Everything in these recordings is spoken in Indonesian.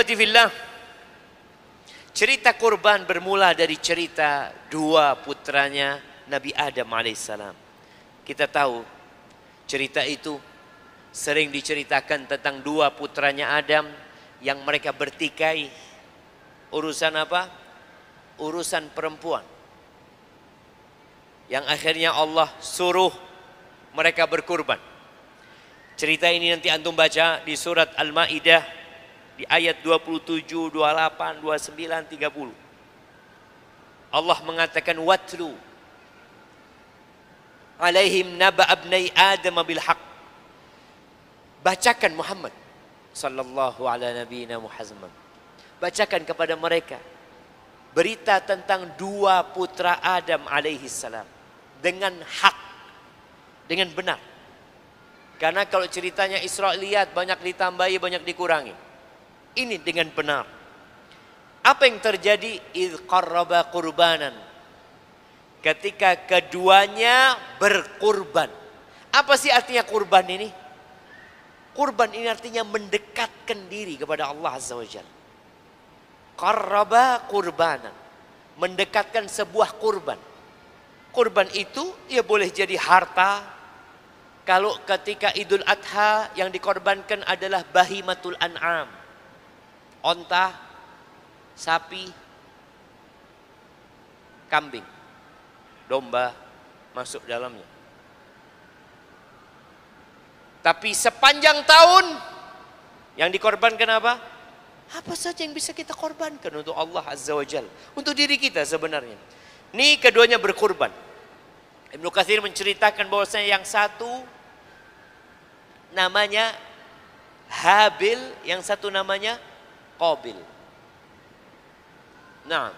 ahibati fillah, cerita kurban bermula dari cerita dua putranya Nabi Adam alaihissalam. Kita tahu cerita itu sering diceritakan tentang dua putranya Adam yang mereka bertikai. Urusan apa? Urusan perempuan. Yang akhirnya Allah suruh mereka berkurban. Cerita ini nanti antum baca di surat Al-Maidah di ayat 27, 28, 29, 30. Allah mengatakan watlu alaihim naba abnai Adam bil haq. Bacakan Muhammad sallallahu ala nabiyina Muhammad. Bacakan kepada mereka berita tentang dua putra Adam alaihi salam dengan hak, dengan benar. Karena kalau ceritanya Israiliyat banyak ditambahi, banyak dikurangi. Ini dengan benar. Apa yang terjadi? Idh qarraba qurbanan. Ketika keduanya berkurban. Apa sih artinya kurban ini? Kurban ini artinya mendekatkan diri kepada Allah Azza wa Jalla. Qarraba qurbanan. Mendekatkan sebuah kurban. Kurban itu ya boleh jadi harta. Kalau ketika Idul Adha yang dikorbankan adalah bahimatul an'am. Onta, sapi, kambing, domba masuk dalamnya. Tapi sepanjang tahun yang dikorbankan apa? Apa saja yang bisa kita korbankan untuk Allah Azza wa Jalla. Untuk diri kita sebenarnya. Ini keduanya berkurban. Ibnu Katsir menceritakan bahwasanya yang satu namanya Habil, yang satu namanya Qabil. Nah,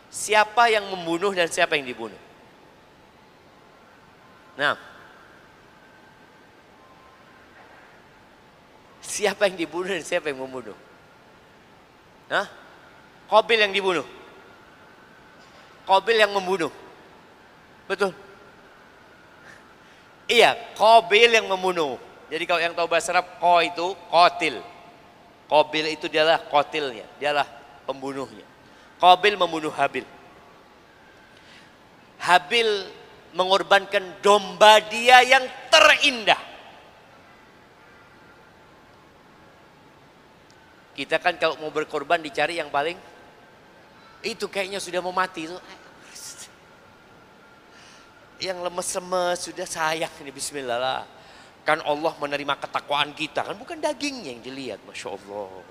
siapa yang membunuh dan siapa yang dibunuh? Nah, siapa yang dibunuh dan siapa yang membunuh? Hah? Qabil yang dibunuh. Qabil yang membunuh. Betul? Iya, Qabil yang membunuh. Jadi kalau yang tahu bahasa Arab, Qa itu qatil. Qabil itu dialah qatilnya, dialah pembunuhnya. Qabil membunuh Habil. Habil mengorbankan domba dia yang terindah. Kita kan kalau mau berkorban dicari yang paling itu kayaknya sudah mau mati itu. Yang lemes-lemes sudah sayang ini bismillah lah. Kan Allah menerima ketakwaan kita, kan bukan dagingnya yang dilihat, Masya Allah.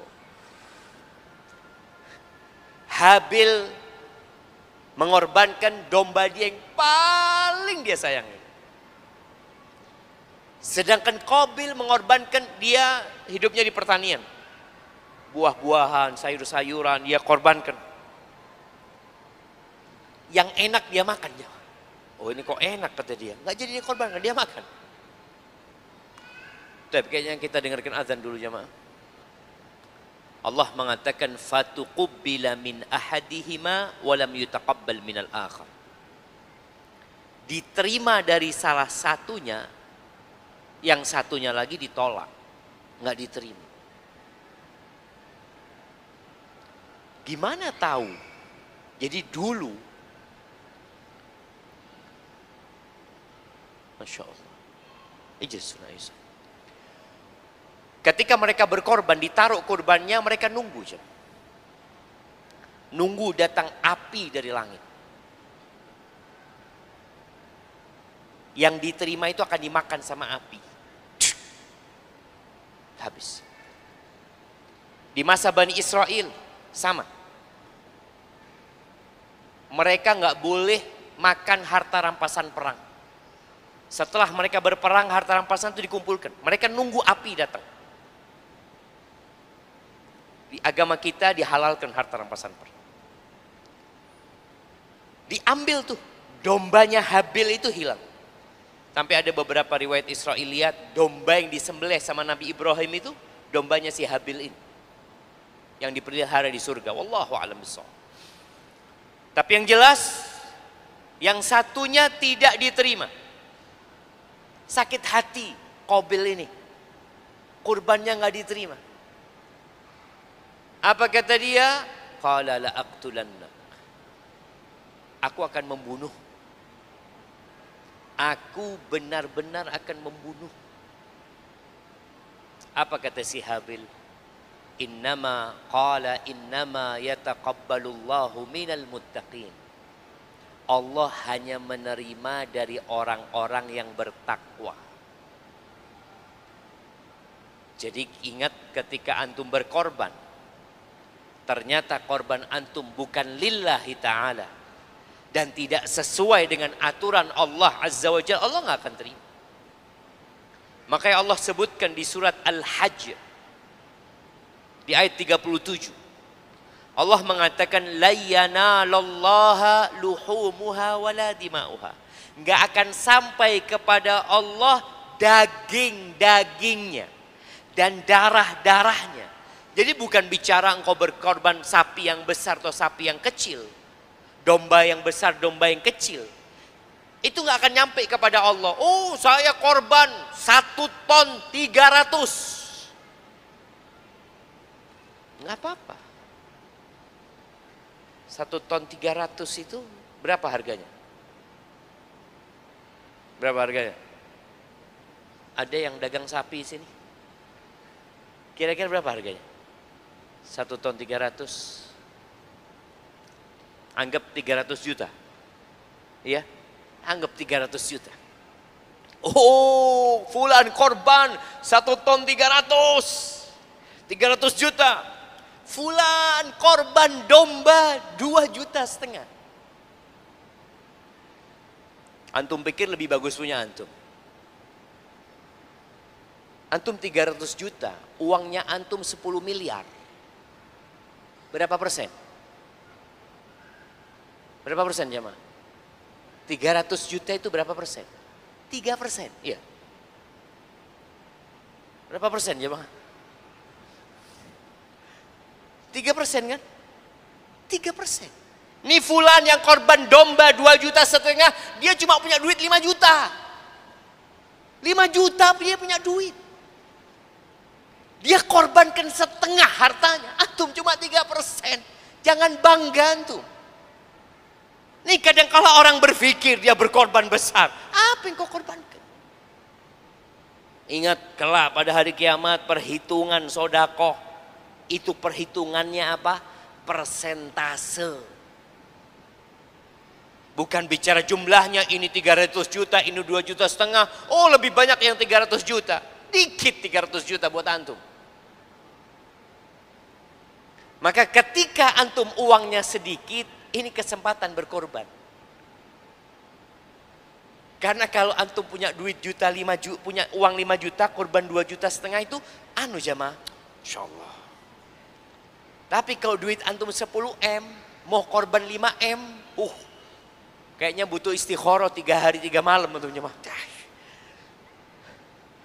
Habil mengorbankan domba dia yang paling dia sayangi. Sedangkan Qabil mengorbankan dia hidupnya di pertanian. Buah-buahan, sayur-sayuran dia korbankan. Yang enak dia makan. Oh ini kok enak kata dia. Nggak jadi dia korbankan, dia makan. Tapi kayaknya kita dengarkan azan dulu jemaah. Allah mengatakan fatuqubbila min ahadihima wa lam yutaqabbal minal akhar. Diterima dari salah satunya, yang satunya lagi ditolak, nggak diterima. Gimana tahu? Jadi dulu, Masya Allah. Ijaz sunnah Isa. Ketika mereka berkorban, ditaruh kurbannya, mereka nunggu. Nunggu datang api dari langit. Yang diterima itu akan dimakan sama api. Habis. Di masa Bani Israel, sama. Mereka nggak boleh makan harta rampasan perang. Setelah mereka berperang, harta rampasan itu dikumpulkan. Mereka nunggu api datang. Di agama kita dihalalkan harta rampasan perang. Diambil tuh, dombanya Habil itu hilang. Sampai ada beberapa riwayat Israiliyat, domba yang disembelih sama Nabi Ibrahim itu, dombanya si Habil ini. Yang dipelihara di surga. Wallahu a'lam bishawab. Tapi yang jelas, yang satunya tidak diterima. Sakit hati Qabil ini. Kurbannya nggak diterima. Apa kata dia? Qala la aqtulannak. Aku akan membunuh. Aku benar-benar akan membunuh. Apa kata si Habil? Innama yataqabbalullahu minal muttaqin. Allah hanya menerima dari orang-orang yang bertakwa. Jadi ingat ketika antum berkorban, ternyata korban antum bukan lillahi ta'ala dan tidak sesuai dengan aturan Allah Azza wa Jalla, Allah nggak akan terima. Makanya Allah sebutkan di surat Al-Hajj di ayat 37. Allah mengatakan la yanalallaha luhumuha wala dima'uha. Enggak akan sampai kepada Allah daging-dagingnya dan darah-darahnya. Jadi bukan bicara engkau berkorban sapi yang besar atau sapi yang kecil, domba yang besar, domba yang kecil. Itu nggak akan nyampe kepada Allah. Oh, saya korban 1 ton 300. Nggak apa-apa. 1 ton 300 itu berapa harganya? Berapa harganya? Ada yang dagang sapi di sini? Kira-kira berapa harganya? 1 ton 300. Anggap 300 juta. Iya? Anggap 300 juta. Oh, fulan korban 1 ton 300. 300 juta. Fulan korban domba 2,5 juta. Antum pikir lebih bagus punya antum? Antum 300 juta, uangnya antum 10 miliar. Berapa persen? Berapa persen jemaah? 300 juta itu berapa persen? 3%, iya. Berapa persen jemaah? 3% kan? 3%. Ini fulan yang korban domba 2,5 juta, dia cuma punya duit 5 juta. 5 juta dia punya duit. Dia korbankan setengah hartanya. Antum cuma 3%. Jangan bangga antum. Nih kadang kala orang berpikir dia berkorban besar. Apa yang kau korbankan? Ingat kelak pada hari kiamat perhitungan sodakoh. Itu perhitungannya apa? Persentase. Bukan bicara jumlahnya, ini 300 juta, ini 2,5 juta. Oh lebih banyak yang 300 juta. Dikit 300 juta buat antum. Maka ketika antum uangnya sedikit, ini kesempatan berkorban. Karena kalau antum punya duit juta 5 juta, punya uang 5 juta, korban 2,5 juta itu, jamaah, insya Allah. Tapi kalau duit antum 10 M, mau korban 5 M, kayaknya butuh istikharah 3 hari 3 malam antum jamaah.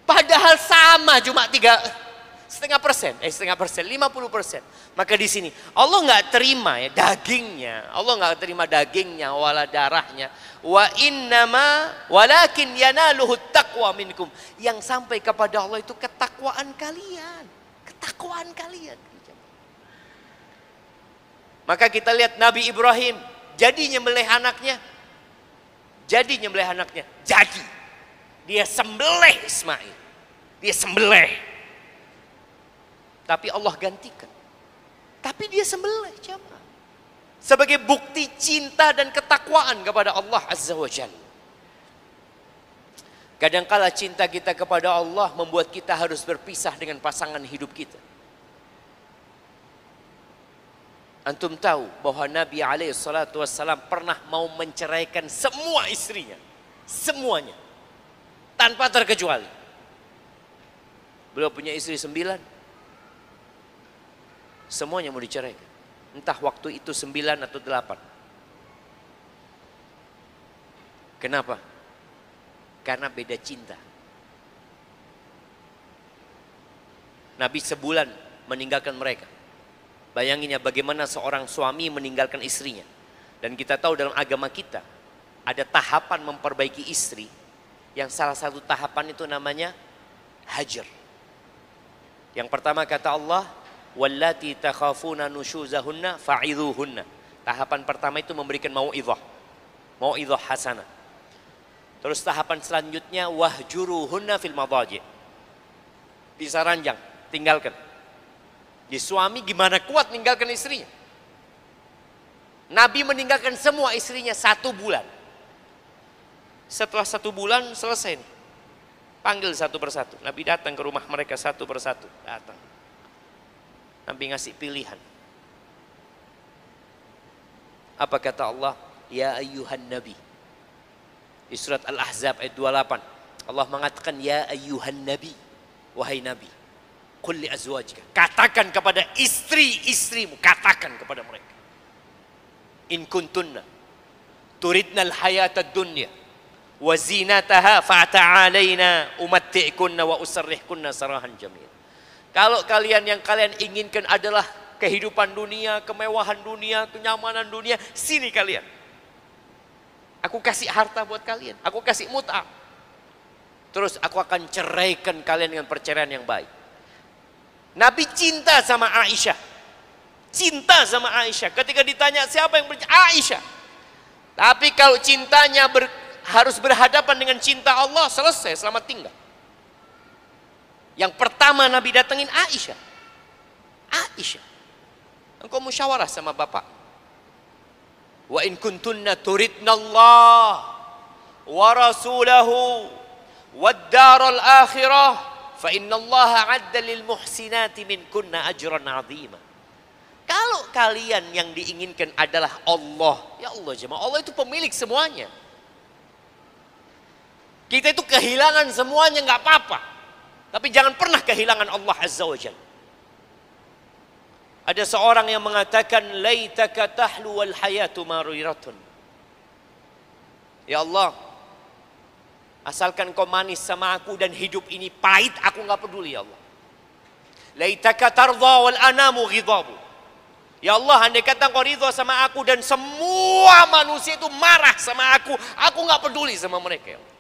Padahal sama cuma 0,5%, 50%. Maka di sini Allah nggak terima ya dagingnya, Allah nggak terima dagingnya, wala darahnya. Wa innama walakin yanaluhu taqwa minkum. Yang sampai kepada Allah itu ketakwaan kalian, ketakwaan kalian. Maka kita lihat Nabi Ibrahim jadi nyembelih anaknya, jadi dia sembelih Ismail, dia sembelih. Tapi Allah gantikan. Tapi dia sembelih jamaah. Sebagai bukti cinta dan ketakwaan kepada Allah Azza wa Jalla. Kadangkala cinta kita kepada Allah membuat kita harus berpisah dengan pasangan hidup kita. Antum tahu bahwa Nabi SAW pernah mau menceraikan semua istrinya. Semuanya. Tanpa terkecuali. Beliau punya istri 9. Semuanya mau diceraikan. Entah waktu itu 9 atau 8. Kenapa? Karena beda cinta. Nabi sebulan meninggalkan mereka. Bayangin ya bagaimana seorang suami meninggalkan istrinya. Dan kita tahu dalam agama kita ada tahapan memperbaiki istri. Yang salah satu tahapan itu namanya hajar. Yang pertama kata Allah, wallati takhafuna nusyuzahunna fa'idhuhunna. Tahapan pertama itu memberikan mau'izah hasanah. Terus tahapan selanjutnya wahjuruhunna fil madaji. Bisa ranjang, tinggalkan. Di suami gimana kuat meninggalkan istrinya? Nabi meninggalkan semua istrinya 1 bulan. Setelah 1 bulan selesai nih. Panggil satu persatu. Nabi datang ke rumah mereka satu persatu. Datang. Nabi ngasih pilihan. Apa kata Allah? Ya ayyuhan nabi. Di surat Al-Ahzab ayat 28. Allah mengatakan ya ayyuhan nabi. Wahai nabi. Qul li azwajika. Katakan kepada istri-istrimu. Katakan kepada mereka. In kuntunna. Turidnal hayatad dunya. Wa zinataha fata'alaina umatti'kunna wa usarrihkunna sarahan jamil. Kalau yang kalian inginkan adalah kehidupan dunia, kemewahan dunia, kenyamanan dunia, sini kalian. Aku kasih harta buat kalian, aku kasih mut'ah. Terus aku akan ceraikan kalian dengan perceraian yang baik. Nabi cinta sama Aisyah. Cinta sama Aisyah. Ketika ditanya siapa yang Aisyah. Tapi kalau cintanya harus berhadapan dengan cinta Allah, selesai, selamat tinggal. Yang pertama Nabi datengin Aisyah. Aisyah, engkau musyawarah sama bapak. Wa in kuntunna turidna Allah wa rasulahu wad daral akhirah fa inna Allah 'adda lil muhsinati minkunna ajran 'azima. Kalau kalian yang diinginkan adalah Allah, ya Allah jemaah, Allah itu pemilik semuanya. Kita itu kehilangan semuanya nggak apa-apa, tapi jangan pernah kehilangan Allah Azza wa Jalla. Ada seorang yang mengatakan laitaka tahlu wal hayatu mariratun. Ya Allah, asalkan kau manis sama aku dan hidup ini pahit, aku nggak peduli ya Allah. Laitaka tardha wal anamu ghidabu. Ya Allah, andai kata kau ridha sama aku dan semua manusia itu marah sama aku nggak peduli sama mereka ya Allah.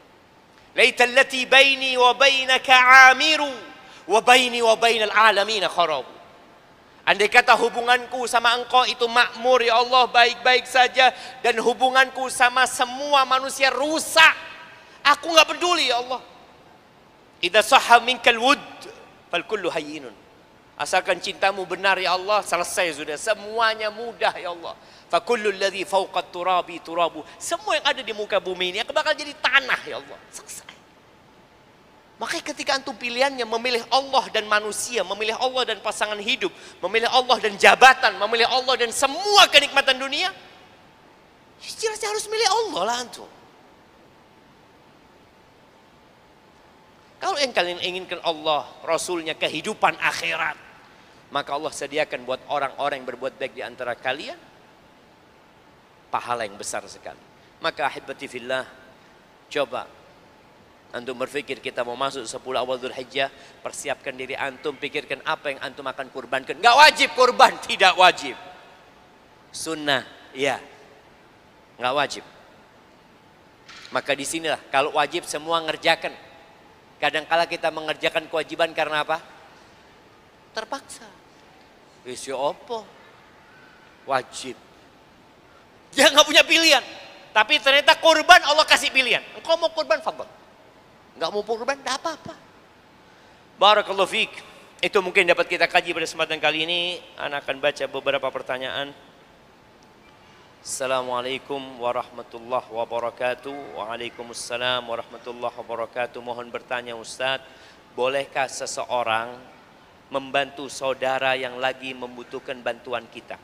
Laital lati baini wa bainaka amiru wa baini wa bainal alamin kharabu. Andai kata hubunganku sama engkau itu makmur ya Allah, baik-baik saja, dan hubunganku sama semua manusia rusak, aku nggak peduli ya Allah. Idza sahha minkal wud fal kullu hayyinun. Asalkan cintamu benar ya Allah, selesai sudah, semuanya mudah ya Allah. Fa kullu alladhi fawqa turabi turabu. Semua yang ada di muka bumi ini bakal jadi tanah ya Allah. Selesai. Makanya ketika antum pilihannya memilih Allah dan manusia, memilih Allah dan pasangan hidup, memilih Allah dan jabatan, memilih Allah dan semua kenikmatan dunia, jelasnya harus milih Allah lah antum. Kalau yang kalian inginkan Allah, Rasulnya, kehidupan akhirat, maka Allah sediakan buat orang-orang yang berbuat baik di antara kalian pahala yang besar sekali. Maka ahibati fillah, coba antum berpikir kita mau masuk 10 awal Dzulhijjah, persiapkan diri antum, pikirkan apa yang antum akan kurbankan. Enggak wajib kurban, tidak wajib. Sunnah, ya. Enggak wajib. Maka disinilah kalau wajib semua ngerjakan. Kadangkala kita mengerjakan kewajiban karena apa? Terpaksa. Isi opo? Wajib. Dia nggak punya pilihan. Tapi ternyata kurban Allah kasih pilihan. Engkau mau kurban, fadhal. Nggak mau kurban, tidak apa-apa. Barakallahu fiik. Itu mungkin dapat kita kaji pada kesempatan kali ini. Anak akan baca beberapa pertanyaan. Assalamualaikum warahmatullahi wabarakatuh. Waalaikumsalam warahmatullahi wabarakatuh. Mohon bertanya Ustaz, bolehkah seseorang membantu saudara yang lagi membutuhkan bantuan kita?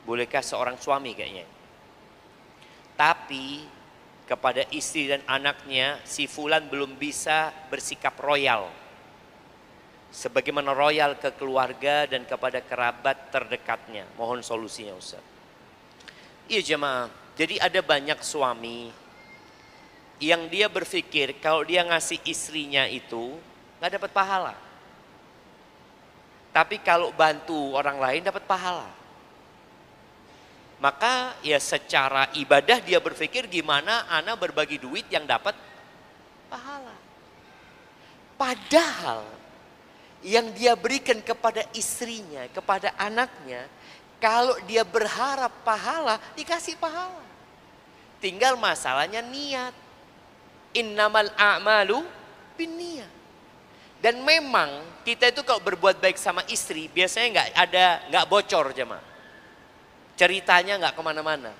Bolehkah seorang suami kayaknya? Tapi kepada istri dan anaknya, si fulan belum bisa bersikap royal. Sebagaimana royal ke keluarga dan kepada kerabat terdekatnya. Mohon solusinya Ustaz. Iya jemaah, jadi ada banyak suami yang dia berpikir kalau dia ngasih istrinya itu nggak dapat pahala. Tapi kalau bantu orang lain dapat pahala. Maka ya secara ibadah dia berpikir gimana ana berbagi duit yang dapat pahala. Padahal yang dia berikan kepada istrinya, kepada anaknya, kalau dia berharap pahala, dikasih pahala. Tinggal masalahnya niat. Innamal a'malu binniyat. Dan memang kita itu kalau berbuat baik sama istri, biasanya nggak bocor jemaah. Ceritanya nggak kemana-mana.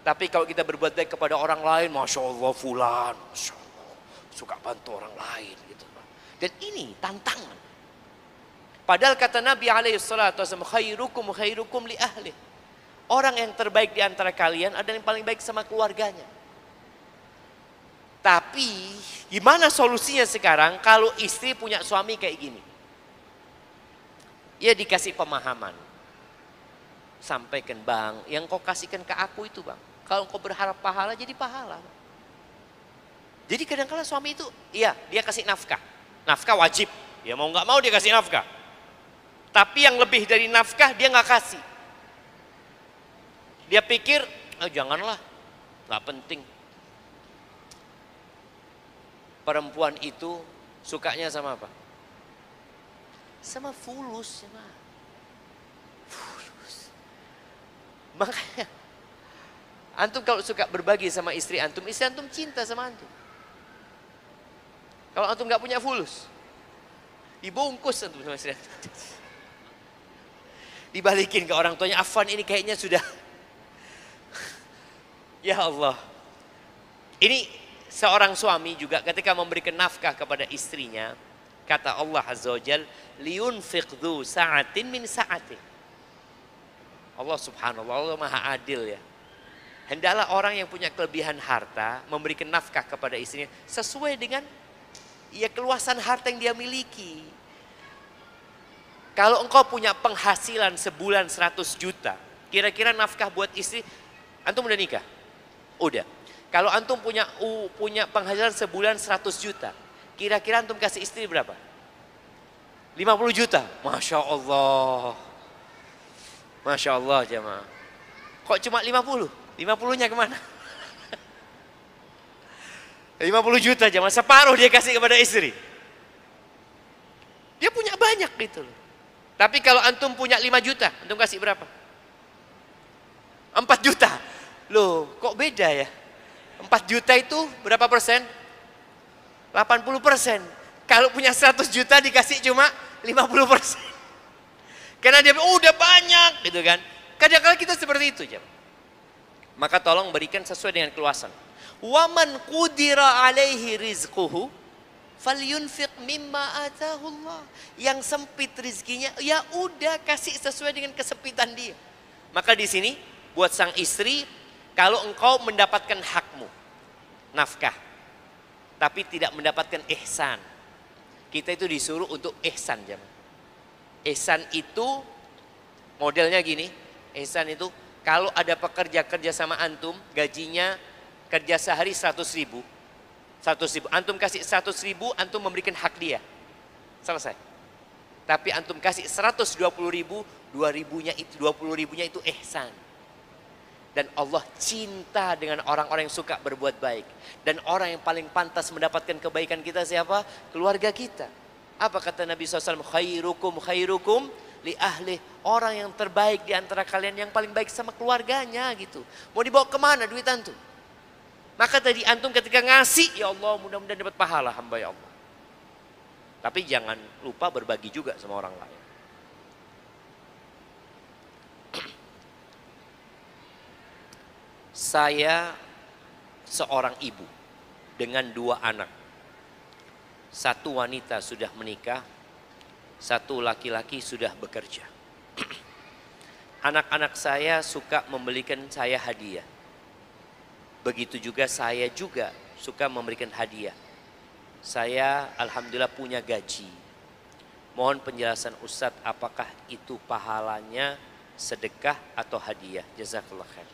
Tapi kalau kita berbuat baik kepada orang lain, Masya Allah fulan, Masya Allah, suka bantu orang lain gitu. Dan ini tantangan. Padahal kata Nabi SAW, khairukum li ahli. Orang yang terbaik di antara kalian adalah yang paling baik sama keluarganya. Tapi gimana solusinya sekarang kalau istri punya suami kayak gini? Ya dikasih pemahaman. Sampaikan, bang, yang kau kasihkan ke aku itu bang. Kalau kau berharap pahala, jadi pahala. Jadi kadang-kadang suami itu, iya dia kasih nafkah. Nafkah wajib. Ya mau nggak mau dia kasih nafkah. Tapi yang lebih dari nafkah dia nggak kasih. Dia pikir, oh janganlah, nggak penting. Perempuan itu sukanya sama apa? Sama fulus. Fulus. Makanya, antum kalau suka berbagi sama istri antum cinta sama antum. Kalau antum nggak punya fulus, dibungkus antum sama istri antum. Dibalikin ke orang tuanya, Afwan ini kayaknya sudah. Ya Allah. Ini seorang suami juga ketika memberikan nafkah kepada istrinya, kata Allah Azza wa Jal, liyunfiq dzu sa'atin min sa'atih. Allah subhanallah, Allah maha adil ya. Hendaklah orang yang punya kelebihan harta memberikan nafkah kepada istrinya sesuai dengan ya keluasan harta yang dia miliki. Kalau engkau punya penghasilan sebulan 100 juta, kira-kira nafkah buat istri, antum udah nikah? Udah. Kalau antum punya penghasilan sebulan 100 juta, kira-kira antum kasih istri berapa? 50 juta. Masya Allah. Masya Allah jemaah. Kok cuma 50? 50-nya kemana? 50 juta jemaah, separuh dia kasih kepada istri. Dia punya banyak gitu loh. Tapi kalau antum punya 5 juta, antum kasih berapa? 4 juta. Loh, kok beda ya? 4 juta itu berapa persen? 80%. Kalau punya 100 juta dikasih cuma 50%. Karena dia udah banyak gitu kan. Kadang-kadang kita seperti itu, jemaah. Maka tolong berikan sesuai dengan keluasan. Waman qudira alaihi rizquhu falyunfiq mimma atahu Allah. Yang sempit rizkinya, ya udah kasih sesuai dengan kesempitan dia. Maka di sini buat sang istri, kalau engkau mendapatkan hakmu, nafkah, tapi tidak mendapatkan ihsan, kita itu disuruh untuk ihsan jemaah. Ihsan itu modelnya gini, ihsan itu kalau ada pekerja kerja sama antum, gajinya kerja sehari 100 ribu. Antum kasih 100 ribu, antum memberikan hak dia. Selesai. Tapi antum kasih 120 ribu, 20 ribunya itu ihsan. Dan Allah cinta dengan orang-orang yang suka berbuat baik. Dan orang yang paling pantas mendapatkan kebaikan kita siapa? Keluarga kita. Apa kata Nabi SAW? Khairukum li ahli. Orang yang terbaik di antara kalian yang paling baik sama keluarganya gitu. Mau dibawa kemana duit antum? Maka tadi antum ketika ngasih, ya Allah mudah-mudahan dapat pahala hamba ya Allah. Tapi jangan lupa berbagi juga sama orang lain. Saya seorang ibu dengan 2 anak. Satu wanita sudah menikah, satu laki-laki sudah bekerja. Anak-anak saya suka membelikan saya hadiah. Begitu juga saya juga suka memberikan hadiah. Saya alhamdulillah punya gaji. Mohon penjelasan Ustadz, apakah itu pahalanya sedekah atau hadiah? Jazakallah khair.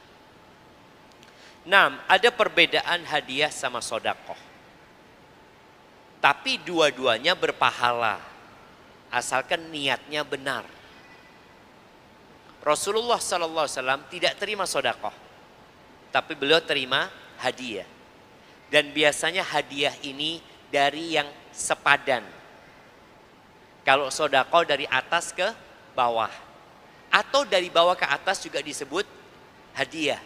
Nah, ada perbedaan hadiah sama sodakoh. Tapi dua-duanya berpahala. Asalkan niatnya benar. Rasulullah SAW tidak terima sodakoh. Tapi beliau terima hadiah. Dan biasanya hadiah ini dari yang sepadan. Kalau sodako dari atas ke bawah. Atau dari bawah ke atas juga disebut hadiah.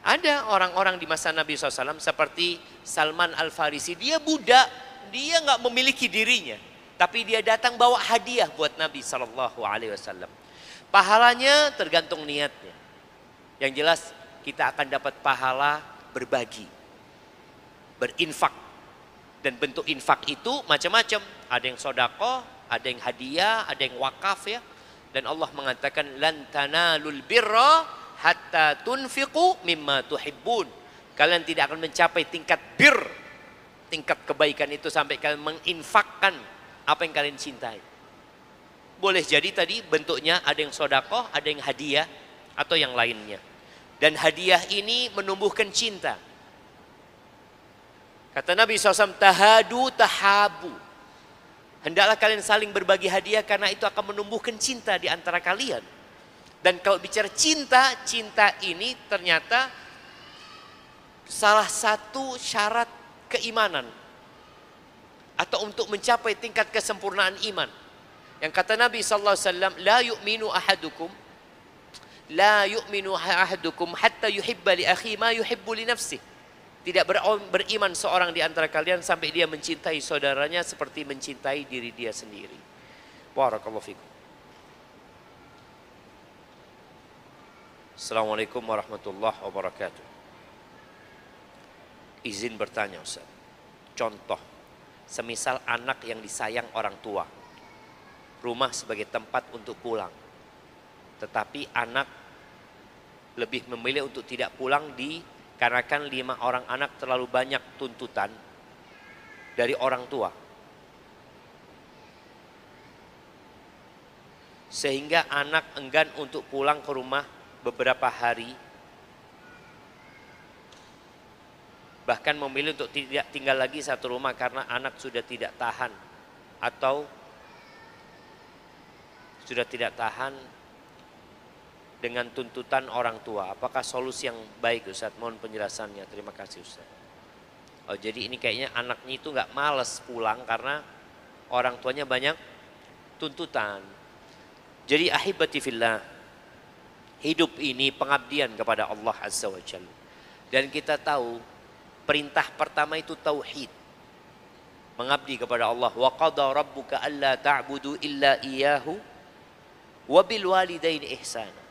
Ada orang-orang di masa Nabi SAW seperti Salman Al-Farisi. Dia budak, dia nggak memiliki dirinya. Tapi dia datang bawa hadiah buat Nabi SAW. Pahalanya tergantung niatnya. Yang jelas kita akan dapat pahala berbagi. Berinfak. Dan bentuk infak itu macam-macam. Ada yang sodako, ada yang hadiah, ada yang wakaf ya. Dan Allah mengatakan lan tanalul birra hatta tunfiqu mimma tuhibbun. Kalian tidak akan mencapai tingkat bir, tingkat kebaikan itu sampai kalian menginfakkan apa yang kalian cintai. Boleh jadi tadi bentuknya ada yang sodakoh, ada yang hadiah atau yang lainnya. Dan hadiah ini menumbuhkan cinta. Kata Nabi SAW, tahadu tahabu. Hendaklah kalian saling berbagi hadiah karena itu akan menumbuhkan cinta di antara kalian. Dan kalau bicara cinta, cinta ini ternyata salah satu syarat keimanan. Atau untuk mencapai tingkat kesempurnaan iman. Yang kata Nabi SAW, La yu'minu ahadukum hatta yuhibba li akhi ma yuhibbu li nafsih. Tidak beriman seorang di antara kalian sampai dia mencintai saudaranya seperti mencintai diri dia sendiri. Barakallahu fikum. Assalamualaikum warahmatullahi wabarakatuh. Izin bertanya Ustaz. Contoh, semisal anak yang disayang orang tua, rumah sebagai tempat untuk pulang, tetapi anak lebih memilih untuk tidak pulang dikarenakan 5 orang anak terlalu banyak tuntutan dari orang tua. Sehingga anak enggan untuk pulang ke rumah beberapa hari, bahkan memilih untuk tidak tinggal lagi satu rumah karena anak sudah tidak tahan atau sudah tidak tahan dengan tuntutan orang tua. Apakah solusi yang baik Ustaz? Mohon penjelasannya. Terima kasih Ustaz. Oh, jadi ini kayaknya anaknya itu nggak malas pulang karena orang tuanya banyak tuntutan. Jadi ahibati fillah, hidup ini pengabdian kepada Allah Azza wa Jalla. Dan kita tahu perintah pertama itu tauhid. Mengabdi kepada Allah. Wa qada rabbuka alla ta'budu illa iyyahu wa bil walidaini ihsana.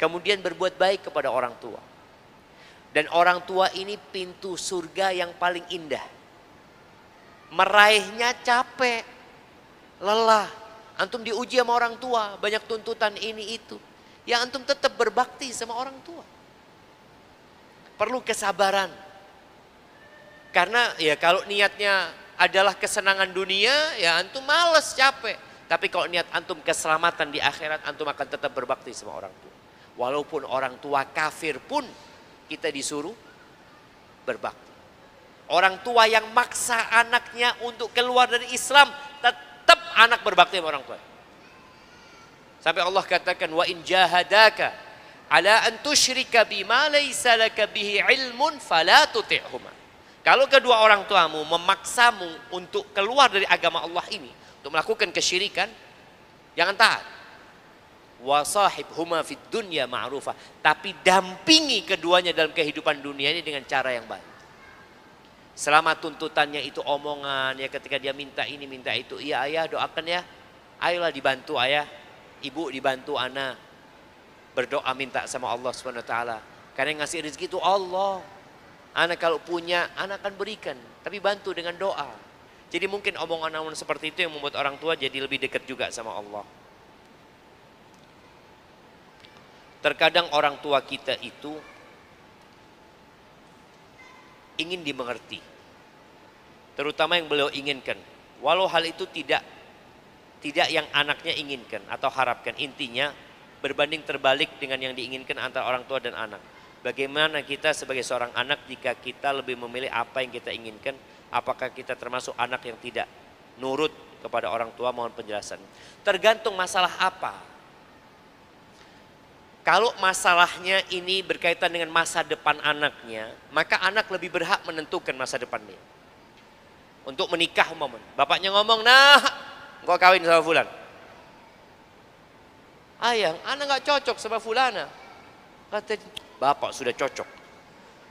Kemudian berbuat baik kepada orang tua. Dan orang tua ini pintu surga yang paling indah. Meraihnya capek, lelah. Antum diuji sama orang tua, banyak tuntutan ini itu. Ya antum tetap berbakti sama orang tua. Perlu kesabaran. Karena ya kalau niatnya adalah kesenangan dunia, ya antum males, capek. Tapi kalau niat antum keselamatan di akhirat, antum akan tetap berbakti sama orang tua. Walaupun orang tua kafir pun kita disuruh berbakti. Orang tua yang maksa anaknya untuk keluar dari Islam, tetap anak berbakti sama orang tua. Sampai Allah katakan, wa in jahadaka ala an tusyrika bima laysa laka bihi ilmun fala tuti'huma. Kalau kedua orang tuamu memaksamu untuk keluar dari agama Allah ini, untuk melakukan kesyirikan, jangan taat. Wa sahibhuma fid dunya ma'rufah, tapi dampingi keduanya dalam kehidupan dunia ini dengan cara yang baik. Selama tuntutannya itu omongan, ya ketika dia minta ini minta itu, iya ayah doakan ya, ayolah dibantu ayah, ibu dibantu anak, berdoa minta sama Allah SWT. Karena yang ngasih rezeki itu Allah. Anak kalau punya, anak akan berikan, tapi bantu dengan doa. Jadi mungkin omongan-omongan seperti itu yang membuat orang tua jadi lebih dekat juga sama Allah. Terkadang orang tua kita itu ingin dimengerti. Terutama yang beliau inginkan. Walau hal itu tidak yang anaknya inginkan atau harapkan. Intinya berbanding terbalik dengan yang diinginkan antara orang tua dan anak. Bagaimana kita sebagai seorang anak jika kita lebih memilih apa yang kita inginkan? Apakah kita termasuk anak yang tidak nurut kepada orang tua? Mohon penjelasan. Tergantung masalah apa. Kalau masalahnya ini berkaitan dengan masa depan anaknya, maka anak lebih berhak menentukan masa depannya. untuk menikah umpamanya. Bapaknya ngomong, nah, engkau kawin sama fulan. Ayang, anak nggak cocok sama fulana. Kata bapak sudah cocok.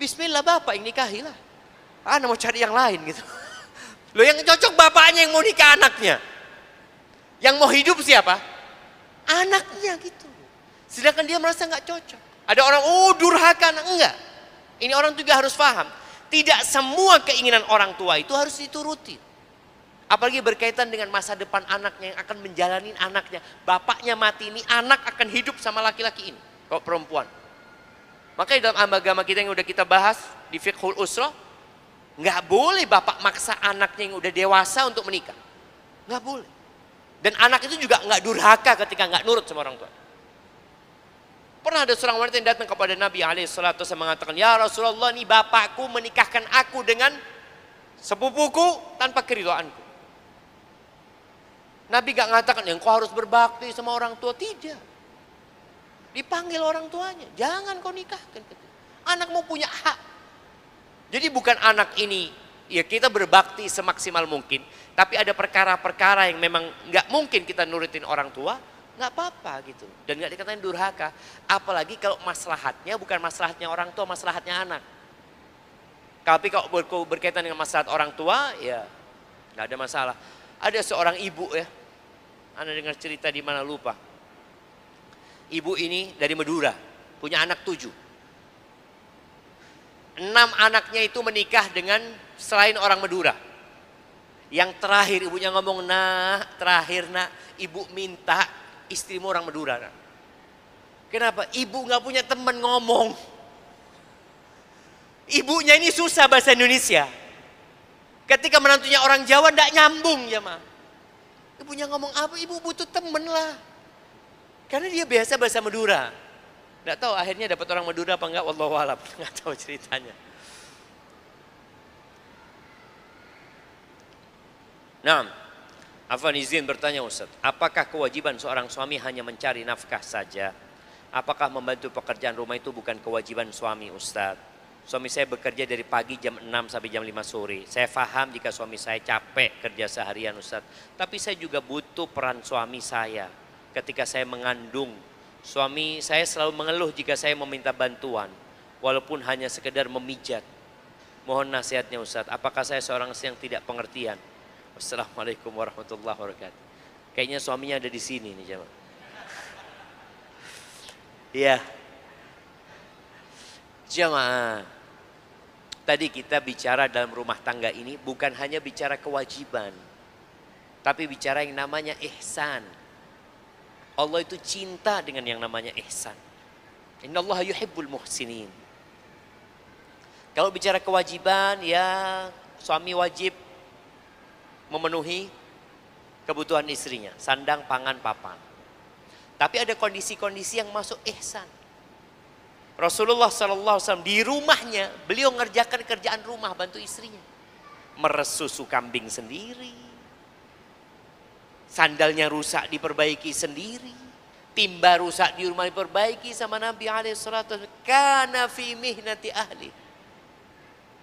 Bismillah bapak yang nikahilah. Anak mau cari yang lain gitu. Loh yang cocok bapaknya yang mau nikah anaknya. Yang mau hidup siapa? Anaknya gitu. Sedangkan dia merasa nggak cocok. Ada orang, oh durhaka, enggak. Ini orang juga harus paham. Tidak semua keinginan orang tua itu harus dituruti. Apalagi berkaitan dengan masa depan anaknya yang akan menjalani anaknya. Bapaknya mati ini, anak akan hidup sama laki-laki ini. Kalau perempuan. Makanya dalam agama kita yang udah kita bahas di fiqhul usrah, nggak boleh bapak maksa anaknya yang udah dewasa untuk menikah. Nggak boleh. Dan anak itu juga nggak durhaka ketika nggak nurut sama orang tua. Pernah ada seorang wanita yang datang kepada Nabi alaihissalatu wasallam mengatakan, ya Rasulullah, ini bapakku menikahkan aku dengan sepupuku tanpa keridhaanku. Nabi gak mengatakan, yang kau harus berbakti sama orang tua. Tidak. Dipanggil orang tuanya, jangan kau nikahkan. Anak mau punya hak. Jadi bukan anak ini, ya kita berbakti semaksimal mungkin. Tapi ada perkara-perkara yang memang gak mungkin kita nurutin orang tua. Nggak apa-apa gitu, dan nggak dikatain durhaka. Apalagi kalau maslahatnya bukan maslahatnya orang tua, maslahatnya anak. Tapi kalau berkaitan dengan maslahat orang tua, ya nggak ada masalah. Ada seorang ibu ya, Anda dengar cerita di mana lupa. Ibu ini dari Madura, punya anak 7. 6 anaknya itu menikah dengan selain orang Madura. Yang terakhir ibunya ngomong, nah terakhir nak, ibu minta istrimu orang Madura. Kenapa? Ibu nggak punya teman ngomong. Ibunya ini susah bahasa Indonesia. Ketika menantunya orang Jawa nggak nyambung ya mah. Ibunya ngomong apa? Ibu butuh temen lah. Karena dia biasa bahasa Madura. Nggak tahu akhirnya dapat orang Madura apa enggak? Wallahu a'lam. Nggak tahu ceritanya. Nah. Afwan izin bertanya Ustaz, apakah kewajiban seorang suami hanya mencari nafkah saja? Apakah membantu pekerjaan rumah itu bukan kewajiban suami Ustaz? Suami saya bekerja dari pagi jam 6 sampai jam 5 sore. Saya paham jika suami saya capek kerja seharian Ustaz. Tapi saya juga butuh peran suami saya. Ketika saya mengandung, suami saya selalu mengeluh jika saya meminta bantuan. Walaupun hanya sekedar memijat. Mohon nasihatnya Ustaz, apakah saya seorang yang tidak pengertian? Assalamualaikum warahmatullahi wabarakatuh. Kayaknya suaminya ada di sini nih jemaah. Iya. Jemaah. Tadi kita bicara dalam rumah tangga ini bukan hanya bicara kewajiban. Tapi bicara yang namanya ihsan. Allah itu cinta dengan yang namanya ihsan. Innallaha yuhibbul muhsinin. Kalau bicara kewajiban ya suami wajib memenuhi kebutuhan istrinya, sandang, pangan, papan. Tapi ada kondisi-kondisi yang masuk ihsan. Rasulullah SAW di rumahnya, beliau ngerjakan kerjaan rumah, bantu istrinya. Meres susu kambing sendiri. Sandalnya rusak diperbaiki sendiri. Timba rusak di rumah diperbaiki sama Nabi SAW. Kana fi mihnati ahli.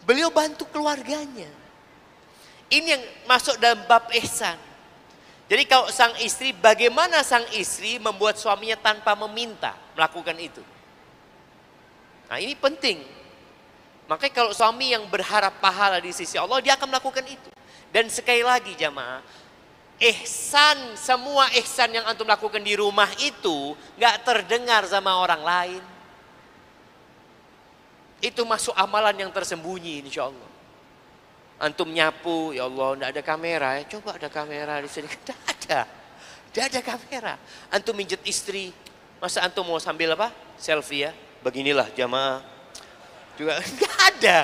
Beliau bantu keluarganya. Ini yang masuk dalam bab ihsan. Jadi kalau sang istri, bagaimana sang istri membuat suaminya tanpa meminta melakukan itu? Nah ini penting. Makanya kalau suami yang berharap pahala di sisi Allah, dia akan melakukan itu. Dan sekali lagi jamaah, ihsan, semua ihsan yang antum lakukan di rumah itu gak terdengar sama orang lain. Itu masuk amalan yang tersembunyi insya Allah. Antum nyapu, ya Allah, tidak ada kamera ya. Coba ada kamera di sini. Tidak ada. Tidak ada kamera. Antum minjet istri. Masa antum mau sambil apa? Selfie ya. Beginilah jamaah. Juga tidak ada.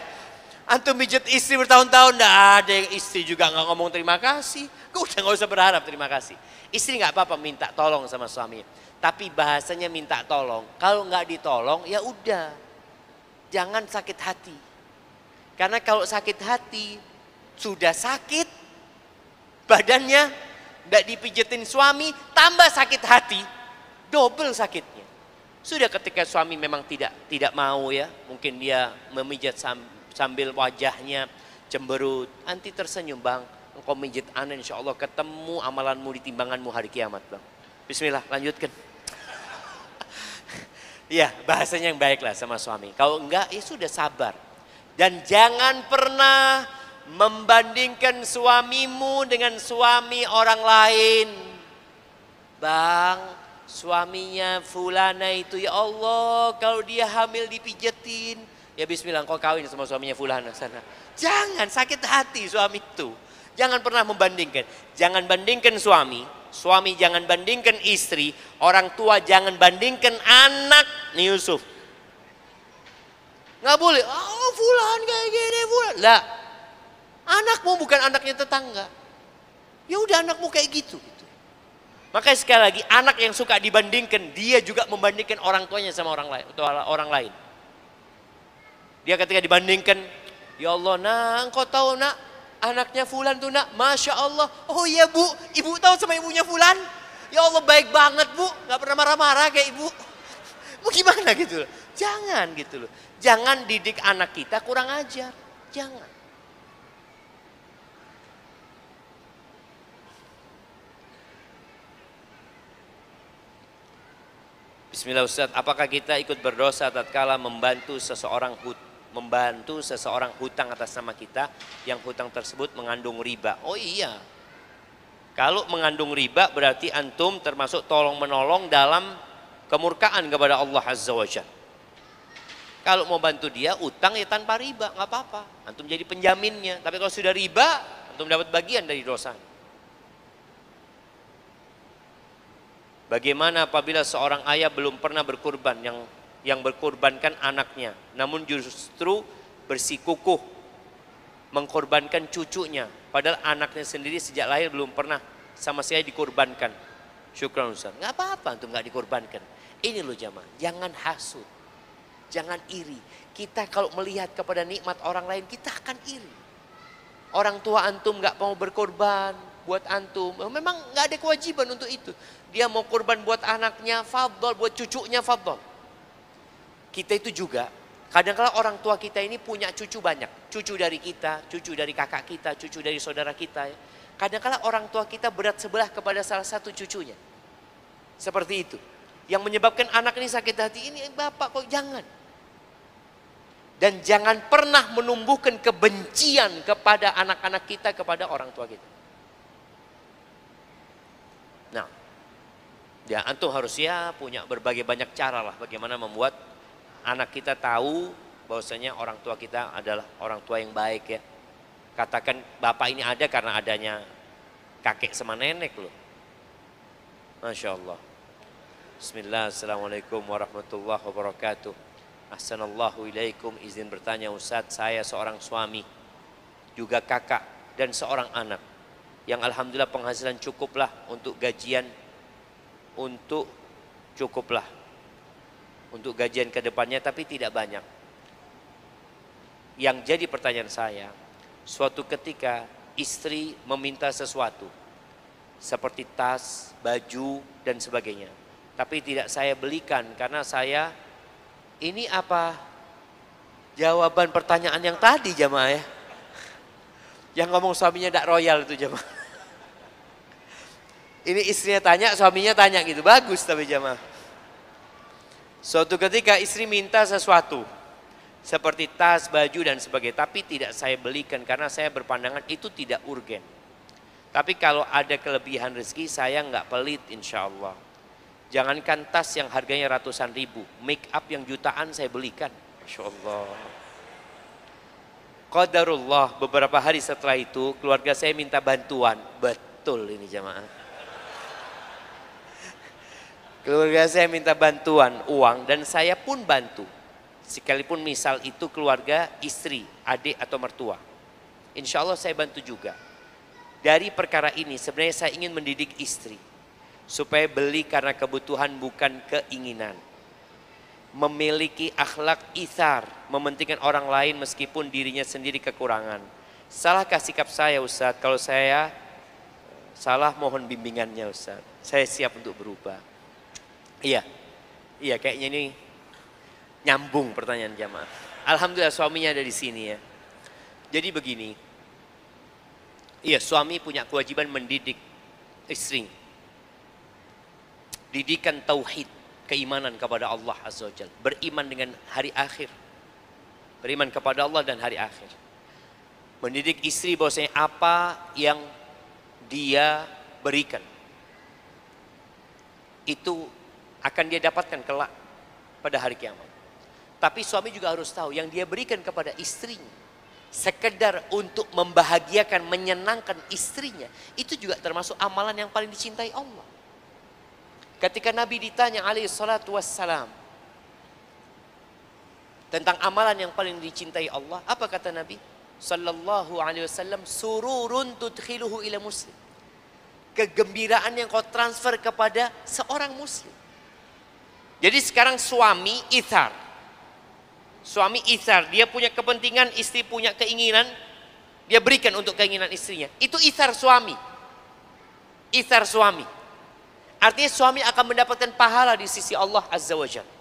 Antum minjet istri bertahun-tahun. Tidak ada yang istri juga nggak ngomong terima kasih. Udah nggak usah berharap terima kasih. Istri nggak apa-apa minta tolong sama suaminya. Tapi bahasanya minta tolong. Kalau nggak ditolong ya udah. Jangan sakit hati. Karena kalau sakit hati, sudah sakit, badannya tidak dipijetin suami, tambah sakit hati, double sakitnya. Sudah ketika suami memang tidak mau ya, mungkin dia memijat sambil wajahnya cemberut. Anti tersenyum, Bang. Engkau mijit ana, insya Allah ketemu amalanmu di timbanganmu hari kiamat, Bang. Bismillah, lanjutkan. Ya, bahasanya yang baik lah sama suami. Kalau enggak, ya sudah sabar. Dan jangan pernah membandingkan suamimu dengan suami orang lain. Bang, suaminya fulana itu, ya Allah, kalau dia hamil dipijetin. Ya bismillah, engkau kawin sama suaminya fulana sana. Jangan, sakit hati suami itu. Jangan pernah membandingkan. Jangan bandingkan suami. Suami jangan bandingkan istri. Orang tua jangan bandingkan anak. Nih Yusuf. Nggak boleh. Oh fulan kayak gini fulan. Lah. Anakmu bukan anaknya tetangga. Ya udah anakmu kayak gitu. Makanya sekali lagi anak yang suka dibandingkan. Dia juga membandingkan orang tuanya sama orang lain. Atau orang lain. Dia ketika dibandingkan. Ya Allah nak, engkau tahu nak. Anaknya fulan tuh nak, Masya Allah. Oh iya bu, ibu tahu sama ibunya fulan? Ya Allah baik banget bu, gak pernah marah-marah kayak ibu. Mau gimana gitu loh. Jangan gitu loh. Jangan didik anak kita kurang ajar. Jangan. Bismillah Ustaz, apakah kita ikut berdosa tatkala membantu seseorang hutang atas nama kita yang hutang tersebut mengandung riba? Oh iya. Kalau mengandung riba berarti antum termasuk tolong menolong dalam kemurkaan kepada Allah Azza wa Jalla. Kalau mau bantu dia utang ya tanpa riba, nggak apa-apa. Antum jadi penjaminnya. Tapi kalau sudah riba, antum dapat bagian dari dosa. Bagaimana apabila seorang ayah belum pernah berkurban yang berkorbankan anaknya, namun justru bersikukuh mengkorbankan cucunya, padahal anaknya sendiri sejak lahir belum pernah sama sekali dikorbankan. Syukran Ustaz. Nggak apa-apa untuk nggak dikorbankan. Ini loh jamaah, jangan hasud, jangan iri. Kita kalau melihat kepada nikmat orang lain, kita akan iri. Orang tua antum nggak mau berkorban buat antum, memang nggak ada kewajiban untuk itu. Dia mau korban buat anaknya, fadhol, buat cucunya, fadhol. Kita itu juga, kadang-kadang orang tua kita ini punya cucu banyak. Cucu dari kita, cucu dari kakak kita, cucu dari saudara kita. Kadang-kadang orang tua kita berat sebelah kepada salah satu cucunya. Seperti itu. Yang menyebabkan anak ini sakit hati, ini bapak kok jangan. Dan jangan pernah menumbuhkan kebencian kepada anak-anak kita, kepada orang tua kita. Nah, ya antum harus ya punya berbagai banyak cara lah bagaimana membuat anak kita tahu bahwasanya orang tua kita adalah orang tua yang baik ya. Katakan bapak ini ada karena adanya kakek sama nenek loh. Masya Allah. Bismillah, assalamualaikum warahmatullahi wabarakatuh. Ahsanallahu ilaikum, izin bertanya Ustaz, saya seorang suami, juga kakak dan seorang anak. Yang alhamdulillah penghasilan cukuplah untuk gajian, untuk gajian ke depannya, tapi tidak banyak. Yang jadi pertanyaan saya, suatu ketika istri meminta sesuatu, seperti tas, baju, dan sebagainya. Tapi tidak saya belikan karena saya, ini apa? Jawaban pertanyaan yang tadi jamaah ya. Yang ngomong suaminya tidak royal itu jamaah. Ini istrinya tanya, suaminya tanya gitu, bagus tapi jamaah. Suatu ketika istri minta sesuatu seperti tas, baju dan sebagainya, tapi tidak saya belikan karena saya berpandangan itu tidak urgen. Tapi kalau ada kelebihan rezeki saya nggak pelit insya Allah. Jangankan tas yang harganya ratusan ribu, make up yang jutaan saya belikan, insya Allah. Qadarullah, beberapa hari setelah itu keluarga saya minta bantuan, betul ini jamaah. Keluarga saya minta bantuan uang dan saya pun bantu. Sekalipun misal itu keluarga istri, adik atau mertua. Insya Allah saya bantu juga. Dari perkara ini sebenarnya saya ingin mendidik istri. Supaya beli karena kebutuhan bukan keinginan. Memiliki akhlak ithar, mementingkan orang lain meskipun dirinya sendiri kekurangan. Salahkah sikap saya Ustaz? Kalau saya salah mohon bimbingannya Ustaz. Saya siap untuk berubah. Iya kayaknya ini nyambung pertanyaan jamaah. Alhamdulillah suaminya ada di sini ya. Jadi begini, Iya, suami punya kewajiban mendidik istri. Didikan tauhid, keimanan kepada Allah Azza wa Jalla, beriman dengan hari akhir, beriman kepada Allah dan hari akhir. Mendidik istri bahwasanya apa yang dia berikan itu akan dia dapatkan kelak pada hari kiamat. Tapi suami juga harus tahu yang dia berikan kepada istrinya sekedar untuk membahagiakan, menyenangkan istrinya, itu juga termasuk amalan yang paling dicintai Allah. Ketika Nabi ditanya alaihi salatu wassalam tentang amalan yang paling dicintai Allah, apa kata Nabi sallallahu alaihi wasallam? Sururun tudkhiluhu ila muslim. Kegembiraan yang kau transfer kepada seorang muslim. Jadi sekarang suami ithar. Suami ithar, dia punya kepentingan, istri punya keinginan, dia berikan untuk keinginan istrinya. Itu ithar suami. Ithar suami. Artinya suami akan mendapatkan pahala di sisi Allah Azza wa Jalla.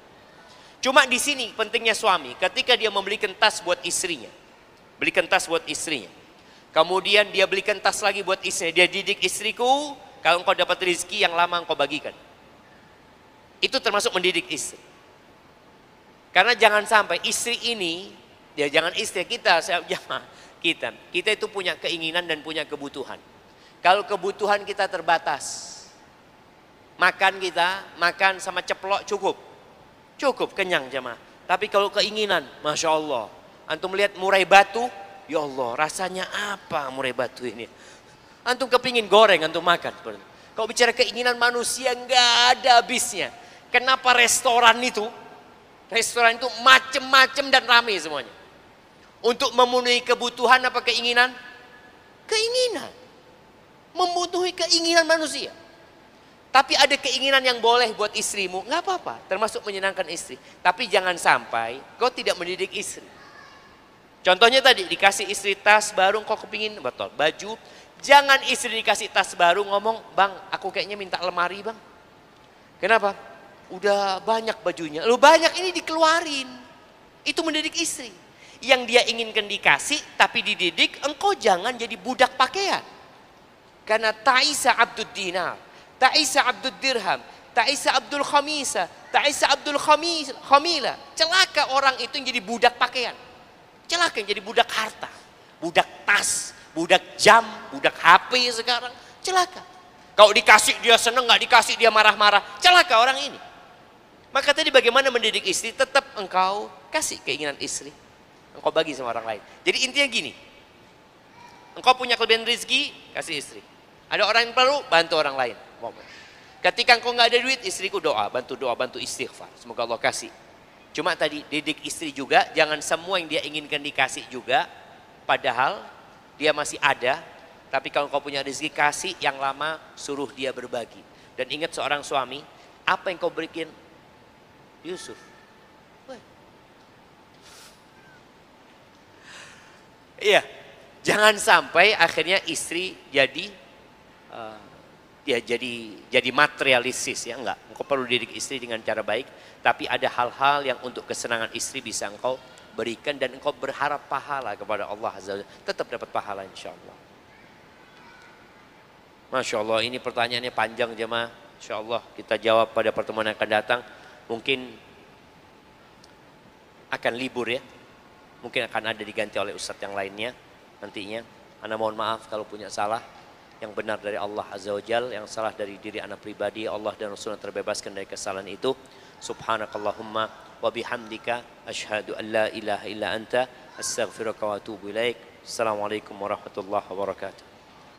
Cuma di sini pentingnya suami, ketika dia membelikan tas buat istrinya. Belikan tas buat istrinya. Kemudian dia belikan tas lagi buat istrinya. Dia didik istriku, kalau engkau dapat rezeki yang lama engkau bagikan. Itu termasuk mendidik istri. Karena jangan sampai istri ini, ya jangan istri kita, kita itu punya keinginan dan punya kebutuhan. Kalau kebutuhan kita terbatas, makan sama ceplok cukup kenyang jemaah. Tapi kalau keinginan, masya Allah, antum melihat murai batu, ya Allah rasanya apa murai batu ini? Antum kepingin goreng, antum makan. Kalau bicara keinginan manusia nggak ada habisnya. Kenapa restoran itu macem-macem dan ramai semuanya? Untuk memenuhi kebutuhan apa keinginan? Keinginan. Memenuhi keinginan manusia. Tapi ada keinginan yang boleh buat istrimu, nggak apa-apa, termasuk menyenangkan istri. Tapi jangan sampai kau tidak mendidik istri. Contohnya tadi, dikasih istri tas baru, kau kepingin betul baju. Jangan istri dikasih tas baru ngomong, bang, aku kayaknya minta lemari bang. Kenapa? Udah banyak bajunya. Lu banyak ini dikeluarin. Itu mendidik istri. Yang dia inginkan dikasih, tapi dididik, engkau jangan jadi budak pakaian. Karena ta'isa abdud dinar, ta'isa abdud dirham, ta'isa abdul khamisa, ta'isa abdul khamila. Celaka orang itu yang jadi budak pakaian. Celaka yang jadi budak harta, budak tas, budak jam, budak HP sekarang. Celaka. Kalau dikasih dia seneng, nggak dikasih dia marah-marah. Celaka orang ini. Maka tadi bagaimana mendidik istri, tetap engkau kasih keinginan istri. Engkau bagi sama orang lain. Jadi intinya gini. Engkau punya kelebihan rezeki, kasih istri. Ada orang yang perlu, bantu orang lain. Ketika engkau nggak ada duit, istriku bantu doa, bantu istighfar. Semoga Allah kasih. Cuma tadi didik istri juga, jangan semua yang dia inginkan dikasih juga. Padahal dia masih ada. Tapi kalau engkau punya rezeki, kasih yang lama, suruh dia berbagi. Dan ingat seorang suami, apa yang kau berikan Yusuf? Iya, jangan sampai akhirnya istri jadi jadi materialistis ya, enggak. Engkau perlu didik istri dengan cara baik, tapi ada hal-hal yang untuk kesenangan istri bisa engkau berikan dan engkau berharap pahala kepada Allah Azza wa Jalla. Tetap dapat pahala insyaallah. Masya Allah, ini pertanyaannya panjang jemaah. Insya Allah kita jawab pada pertemuan yang akan datang. Mungkin akan libur ya. Mungkin akan ada diganti oleh ustadz yang lainnya nantinya. Ana mohon maaf kalau punya salah. Yang benar dari Allah Azza wa Jal, yang salah dari diri ana pribadi. Allah dan Rasulullah terbebaskan dari kesalahan itu. Subhanakallahumma wa bihamdika asyhadu an la ilaha illa anta astaghfiruka wa atubu ilaik. Assalamualaikum warahmatullahi wabarakatuh.